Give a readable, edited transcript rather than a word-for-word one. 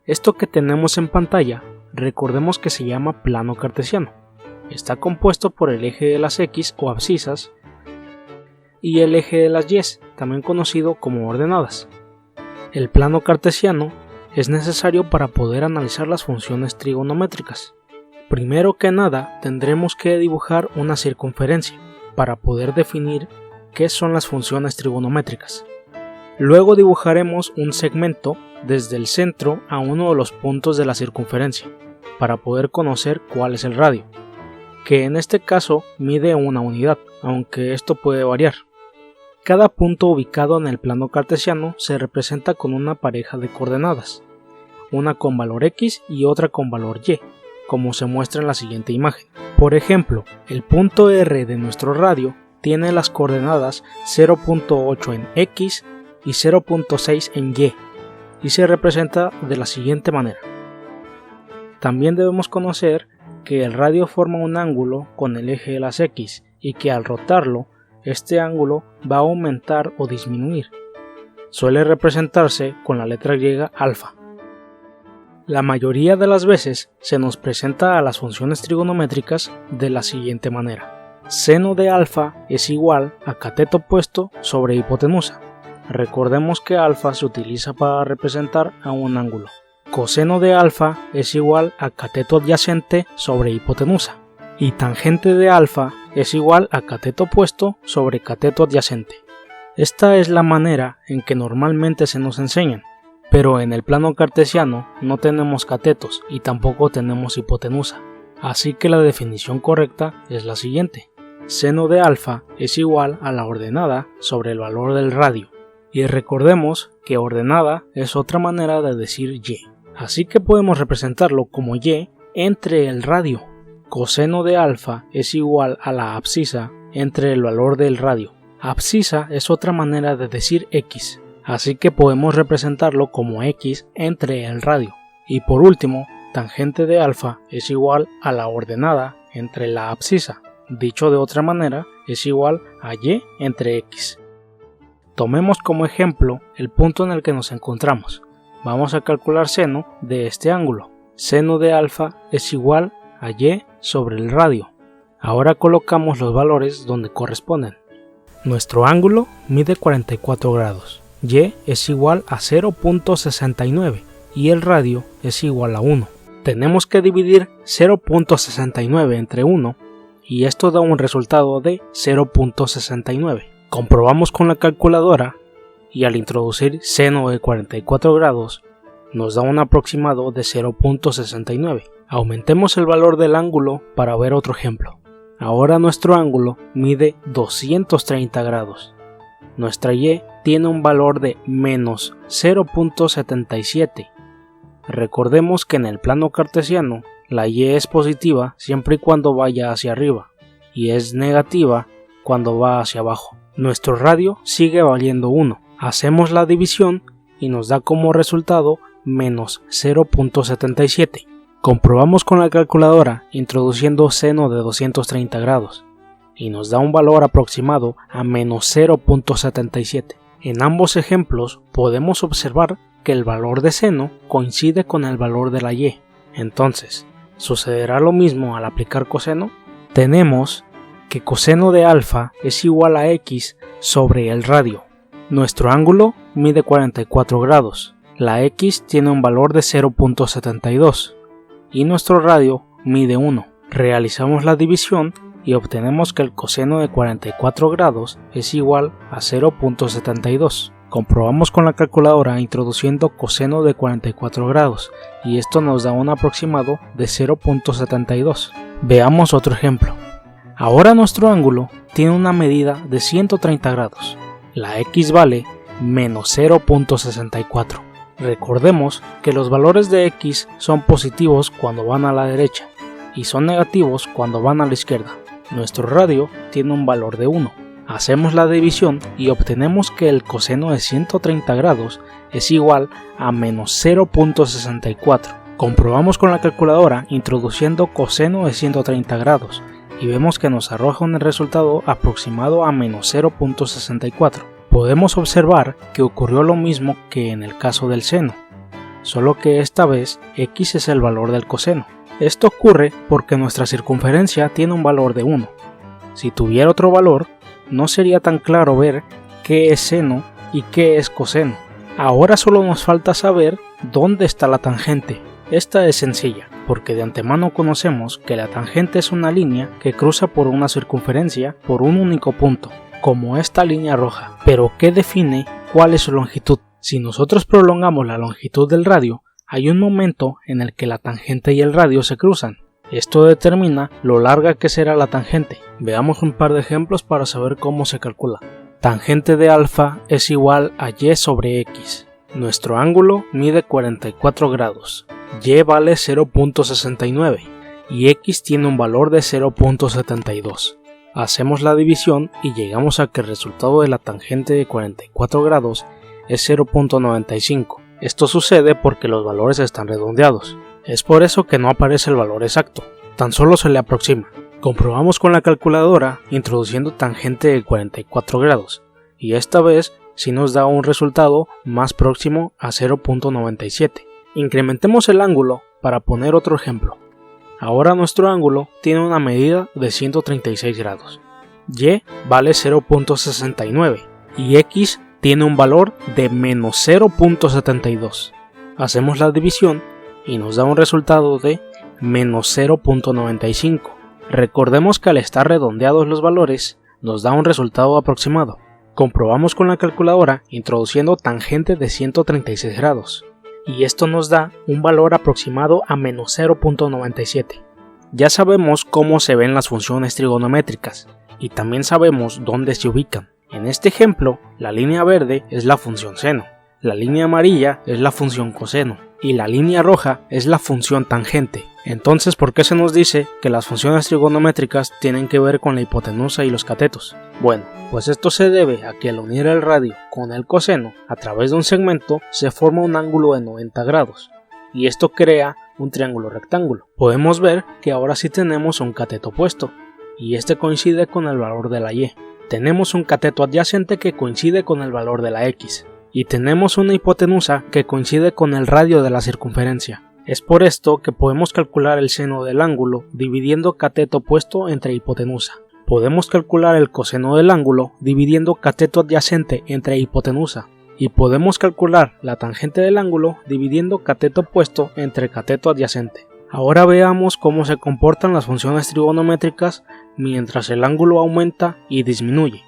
Esto que tenemos en pantalla, recordemos que se llama plano cartesiano. Está compuesto por el eje de las X o abscisas y el eje de las Y, también conocido como ordenadas. El plano cartesiano es necesario para poder analizar las funciones trigonométricas. Primero que nada, tendremos que dibujar una circunferencia para poder definir qué son las funciones trigonométricas. Luego dibujaremos un segmento desde el centro a uno de los puntos de la circunferencia para poder conocer cuál es el radio, que en este caso mide una unidad, aunque esto puede variar. Cada punto ubicado en el plano cartesiano se representa con una pareja de coordenadas, una con valor X y otra con valor Y, como se muestra en la siguiente imagen. Por ejemplo, el punto R de nuestro radio tiene las coordenadas 0.8 en X y 0.6 en Y se representa de la siguiente manera. También debemos conocer que el radio forma un ángulo con el eje de las X y que al rotarlo, este ángulo va a aumentar o disminuir. Suele representarse con la letra griega alfa. La mayoría de las veces se nos presenta a las funciones trigonométricas de la siguiente manera. Seno de alfa es igual a cateto opuesto sobre hipotenusa. Recordemos que alfa se utiliza para representar a un ángulo. Coseno de alfa es igual a cateto adyacente sobre hipotenusa. Y tangente de alfa es igual a cateto opuesto sobre cateto adyacente. Esta es la manera en que normalmente se nos enseñan, pero en el plano cartesiano no tenemos catetos y tampoco tenemos hipotenusa, así que la definición correcta es la siguiente. Seno de alfa es igual a la ordenada sobre el valor del radio, y recordemos que ordenada es otra manera de decir Y, así que podemos representarlo como Y entre el radio. Coseno de alfa es igual a la abscisa entre el valor del radio. Abscisa es otra manera de decir X, así que podemos representarlo como X entre el radio. Y por último, tangente de alfa es igual a la ordenada entre la abscisa. Dicho de otra manera, es igual a Y entre X. Tomemos como ejemplo el punto en el que nos encontramos. Vamos a calcular seno de este ángulo. Seno de alfa es igual a Y sobre el radio. Ahora colocamos los valores donde corresponden. Nuestro ángulo mide 44 grados. Y es igual a 0.69 y el radio es igual a 1. Tenemos que dividir 0.69 entre 1 y esto da un resultado de 0.69. Comprobamos con la calculadora y al introducir seno de 44 grados nos da un aproximado de 0.69. Aumentemos el valor del ángulo para ver otro ejemplo. Ahora nuestro ángulo mide 230 grados. Nuestra Y tiene un valor de menos 0.77. Recordemos que en el plano cartesiano la Y es positiva siempre y cuando vaya hacia arriba y es negativa cuando va hacia abajo. Nuestro radio sigue valiendo 1. Hacemos la división y nos da como resultado menos 0.77. Comprobamos con la calculadora introduciendo seno de 230 grados y nos da un valor aproximado a menos 0.77. En ambos ejemplos podemos observar que el valor de seno coincide con el valor de la Y. Entonces, ¿sucederá lo mismo al aplicar coseno? Tenemos que coseno de alfa es igual a X sobre el radio. Nuestro ángulo mide 44 grados. La X tiene un valor de 0.72 y nuestro radio mide 1. Realizamos la división y obtenemos que el coseno de 44 grados es igual a 0.72. Comprobamos con la calculadora introduciendo coseno de 44 grados y esto nos da un aproximado de 0.72. Veamos otro ejemplo. Ahora nuestro ángulo tiene una medida de 130 grados. La X vale menos 0.64. Recordemos que los valores de X son positivos cuando van a la derecha y son negativos cuando van a la izquierda. Nuestro radio tiene un valor de 1. Hacemos la división y obtenemos que el coseno de 130 grados es igual a menos 0.64. Comprobamos con la calculadora introduciendo coseno de 130 grados y vemos que nos arroja un resultado aproximado a menos 0.64. Podemos observar que ocurrió lo mismo que en el caso del seno. solo que esta vez x es el valor del coseno. Esto ocurre porque nuestra circunferencia tiene un valor de 1. Si tuviera otro valor, no sería tan claro ver qué es seno y qué es coseno. Ahora solo nos falta saber dónde está la tangente. Esta es sencilla, porque de antemano conocemos que la tangente es una línea que cruza por una circunferencia por un único punto, como esta línea roja. Pero ¿qué define cuál es su longitud? Si nosotros prolongamos la longitud del radio, hay un momento en el que la tangente y el radio se cruzan. Esto determina lo larga que será la tangente. Veamos un par de ejemplos para saber cómo se calcula. Tangente de alfa es igual a y sobre x. Nuestro ángulo mide 44 grados. Y vale 0.69 y x tiene un valor de 0.72. Hacemos la división y llegamos a que el resultado de la tangente de 44 grados es 0.95. Esto sucede porque los valores están redondeados. Es por eso que no aparece el valor exacto, tan solo se le aproxima. Comprobamos con la calculadora introduciendo tangente de 44 grados y esta vez sí nos da un resultado más próximo a 0.97. Incrementemos el ángulo para poner otro ejemplo. Ahora nuestro ángulo tiene una medida de 136 grados. Y vale 0.69 y x tiene un valor de menos 0.72. Hacemos la división y nos da un resultado de menos 0.95. Recordemos que al estar redondeados los valores nos da un resultado aproximado. Comprobamos con la calculadora introduciendo tangente de 136 grados y esto nos da un valor aproximado a menos 0.97. Ya sabemos cómo se ven las funciones trigonométricas y también sabemos dónde se ubican. En este ejemplo, la línea verde es la función seno, la línea amarilla es la función coseno y la línea roja es la función tangente. Entonces, ¿por qué se nos dice que las funciones trigonométricas tienen que ver con la hipotenusa y los catetos? Bueno, pues esto se debe a que al unir el radio con el coseno a través de un segmento se forma un ángulo de 90 grados y esto crea un triángulo rectángulo. Podemos ver que ahora sí tenemos un cateto opuesto y este coincide con el valor de la y. Tenemos un cateto adyacente que coincide con el valor de la x y tenemos una hipotenusa que coincide con el radio de la circunferencia. Es por esto que podemos calcular el seno del ángulo dividiendo cateto opuesto entre hipotenusa. Podemos calcular el coseno del ángulo dividiendo cateto adyacente entre hipotenusa. Y podemos calcular la tangente del ángulo dividiendo cateto opuesto entre cateto adyacente. Ahora veamos cómo se comportan las funciones trigonométricas mientras el ángulo aumenta y disminuye.